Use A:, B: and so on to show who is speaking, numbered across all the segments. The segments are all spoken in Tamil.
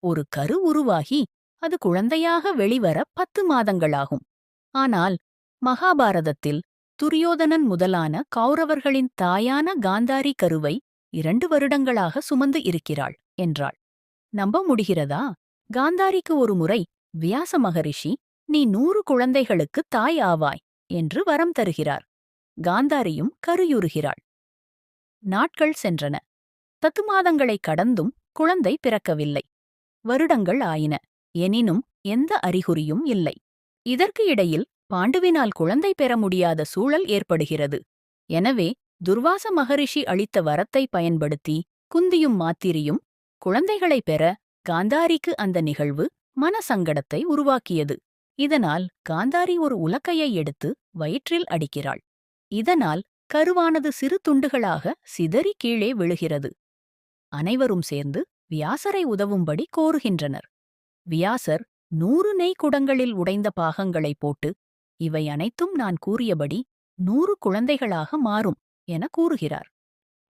A: ஒரு கரு உருவாகி அது குழந்தையாக வெளிவர 10 மாதங்களாகும். ஆனால் மகாபாரதத்தில் துரியோதனன் முதலான கௌரவர்களின் தாயான காந்தாரி கருவை 2 வருடங்களாக சுமந்து இருக்கிறாள் என்றாள். நம்ப முடிகிறதா? காந்தாரிக்கு ஒரு முறை வியாச மகரிஷி, நீ 100 குழந்தைகளுக்கு தாய் ஆவாய் என்று வரம் தருகிறார். காந்தாரியும் கருயுறுகிறாள். நாட்கள் சென்றன. 10 மாதங்களைக் கடந்தும் குழந்தை பிறக்கவில்லை. வருடங்கள் ஆயின. எனினும் எந்த அறிகுறியும் இல்லை. இதற்கு இடையில் பாண்டுவினால் குழந்தை பெற முடியாத சூழல் ஏற்படுகிறது. எனவே துர்வாச மகரிஷி அளித்த வரத்தை பயன்படுத்தி குந்தியும் மாத்திரியும் குழந்தைகளைப் பெற காந்தாரிக்கு அந்த நிகழ்வு மனசங்கடத்தை உருவாக்கியது. இதனால் காந்தாரி ஒரு உலக்கையை எடுத்து வயிற்றில் அடிக்கிறாள். இதனால் கருவானது சிறு துண்டுகளாக சிதறி கீழே விழுகிறது. அனைவரும் சேர்ந்து வியாசரை உதவும்படி கோருகின்றனர். வியாசர் 100 நெய் குடங்களில் உடைந்த பாகங்களை போட்டு, இவை அனைத்தும் நான் கூறியபடி 100 குழந்தைகளாக மாறும் என கூறுகிறார்.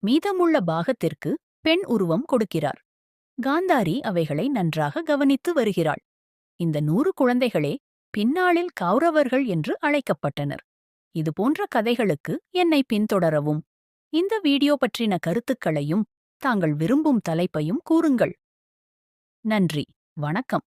A: மீதமுள்ள பாகத்திற்கு பெண் உருவம் கொடுக்கிறார். காந்தாரி அவைகளை நன்றாக கவனித்து வருகிறாள். இந்த 100 குழந்தைகளே பின்னாளில் கௌரவர்கள் என்று அழைக்கப்பட்டனர். இதுபோன்ற கதைகளுக்கு என்னை பின்தொடரவும். இந்த வீடியோ பற்றின கருத்துக்களையும் தாங்கள் விரும்பும் தலைப்பையும் கூறுங்கள். நன்றி. வணக்கம்.